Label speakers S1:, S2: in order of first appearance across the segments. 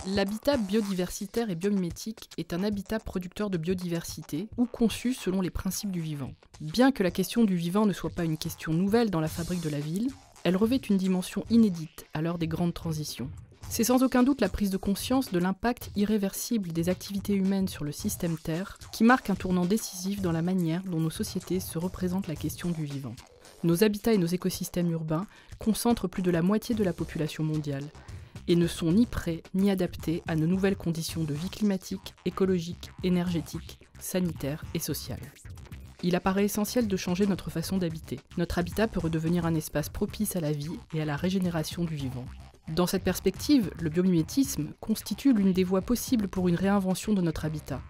S1: L'habitat biodiversitaire et biomimétique est un habitat producteur de biodiversité ou conçu selon les principes du vivant. Bien que la question du vivant ne soit pas une question nouvelle dans la fabrique de la ville, elle revêt une dimension inédite à l'heure des grandes transitions. C'est sans aucun doute la prise de conscience de l'impact irréversible des activités humaines sur le système Terre qui marque un tournant décisif dans la manière dont nos sociétés se représentent la question du vivant. Nos habitats et nos écosystèmes urbains concentrent plus de la moitié de la population mondiale et ne sont ni prêts ni adaptés à nos nouvelles conditions de vie climatique, écologique, énergétique, sanitaire et sociale. Il apparaît essentiel de changer notre façon d'habiter. Notre habitat peut redevenir un espace propice à la vie et à la régénération du vivant. Dans cette perspective, le biomimétisme constitue l'une des voies possibles pour une réinvention de notre habitat.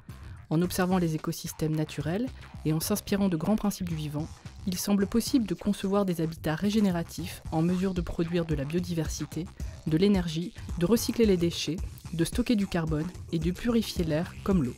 S1: En observant les écosystèmes naturels et en s'inspirant de grands principes du vivant, il semble possible de concevoir des habitats régénératifs en mesure de produire de la biodiversité, de l'énergie, de recycler les déchets, de stocker du carbone et de purifier l'air comme l'eau.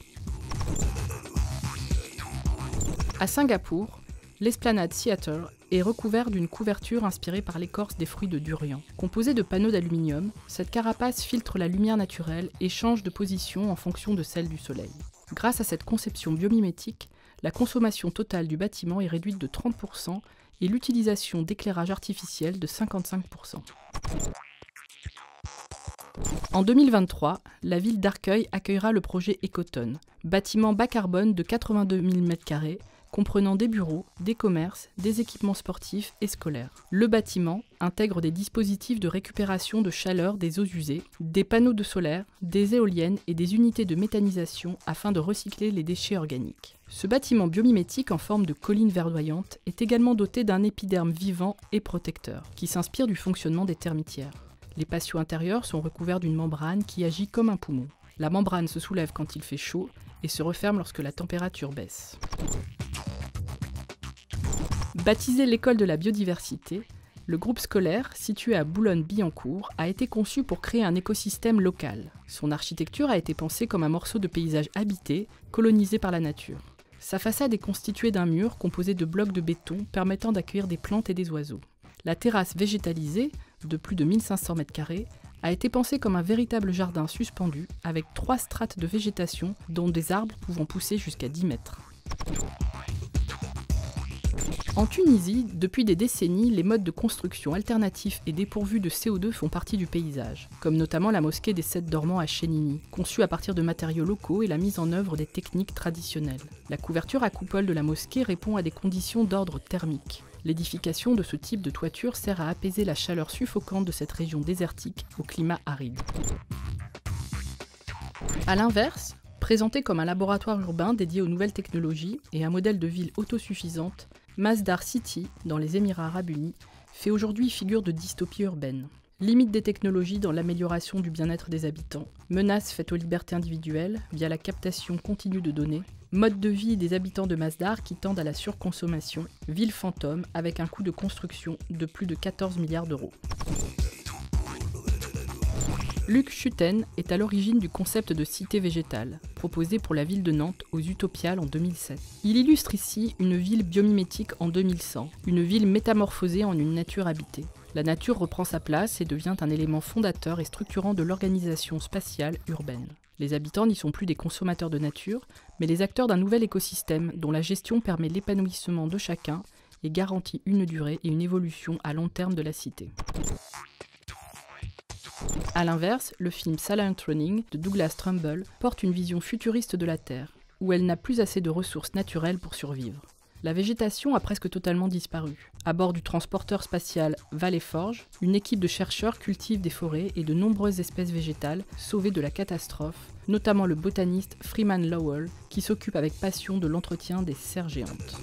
S1: À Singapour, l'esplanade Seattle est recouverte d'une couverture inspirée par l'écorce des fruits de durian. Composée de panneaux d'aluminium, cette carapace filtre la lumière naturelle et change de position en fonction de celle du soleil. Grâce à cette conception biomimétique, la consommation totale du bâtiment est réduite de 30% et l'utilisation d'éclairage artificiel de 55%. En 2023, la ville d'Arcueil accueillera le projet Ecoton, bâtiment bas carbone de 82 000 m², comprenant des bureaux, des commerces, des équipements sportifs et scolaires. Le bâtiment intègre des dispositifs de récupération de chaleur des eaux usées, des panneaux de solaire, des éoliennes et des unités de méthanisation afin de recycler les déchets organiques. Ce bâtiment biomimétique en forme de colline verdoyante est également doté d'un épiderme vivant et protecteur, qui s'inspire du fonctionnement des termitières. Les patios intérieurs sont recouverts d'une membrane qui agit comme un poumon. La membrane se soulève quand il fait chaud et se referme lorsque la température baisse. Baptisé l'école de la biodiversité, le groupe scolaire, situé à Boulogne-Billancourt, a été conçu pour créer un écosystème local. Son architecture a été pensée comme un morceau de paysage habité, colonisé par la nature. Sa façade est constituée d'un mur composé de blocs de béton permettant d'accueillir des plantes et des oiseaux. La terrasse végétalisée, de plus de 1500 m², a été pensée comme un véritable jardin suspendu, avec 3 strates de végétation, dont des arbres pouvant pousser jusqu'à 10 mètres. En Tunisie, depuis des décennies, les modes de construction alternatifs et dépourvus de CO2 font partie du paysage, comme notamment la mosquée des 7 dormants à Chénini, conçue à partir de matériaux locaux et la mise en œuvre des techniques traditionnelles. La couverture à coupole de la mosquée répond à des conditions d'ordre thermique. L'édification de ce type de toiture sert à apaiser la chaleur suffocante de cette région désertique au climat aride. A l'inverse, présenté comme un laboratoire urbain dédié aux nouvelles technologies et un modèle de ville autosuffisante, Masdar City, dans les Émirats arabes unis, fait aujourd'hui figure de dystopie urbaine. Limite des technologies dans l'amélioration du bien-être des habitants, menaces faites aux libertés individuelles via la captation continue de données, mode de vie des habitants de Masdar qui tendent à la surconsommation, ville fantôme avec un coût de construction de plus de 14 milliards d'euros. Luc Schutten est à l'origine du concept de cité végétale, proposé pour la ville de Nantes aux Utopiales en 2007. Il illustre ici une ville biomimétique en 2100, une ville métamorphosée en une nature habitée. La nature reprend sa place et devient un élément fondateur et structurant de l'organisation spatiale urbaine. Les habitants n'y sont plus des consommateurs de nature, mais les acteurs d'un nouvel écosystème dont la gestion permet l'épanouissement de chacun et garantit une durée et une évolution à long terme de la cité. A l'inverse, le film Silent Running de Douglas Trumbull porte une vision futuriste de la Terre, où elle n'a plus assez de ressources naturelles pour survivre. La végétation a presque totalement disparu. À bord du transporteur spatial Valley Forge, une équipe de chercheurs cultive des forêts et de nombreuses espèces végétales sauvées de la catastrophe, notamment le botaniste Freeman Lowell, qui s'occupe avec passion de l'entretien des serres géantes.